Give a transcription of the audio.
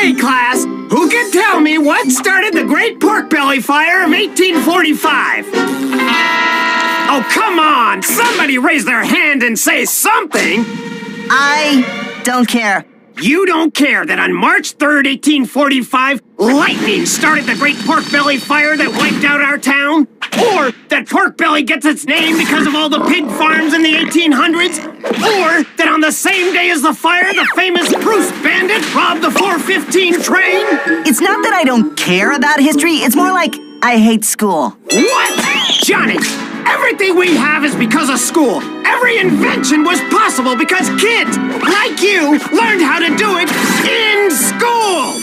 Okay, class, who can tell me what started the Great Pork Belly Fire of 1845? Oh, come on! Somebody raise their hand and say something! I don't care. You don't care that on March 3rd, 1845, lightning started the Great Pork Belly Fire that wiped out our town? Or that Pork Belly gets its name because of all the pig farms in the 1800s? Or that on the same day as the fire, the famous Bruce Bandit robbed the 415 train? It's not that I don't care about history, it's more like I hate school. What? Johnny, everything we have is because of school. Every invention was possible because kids, like you, learned how to do it in school!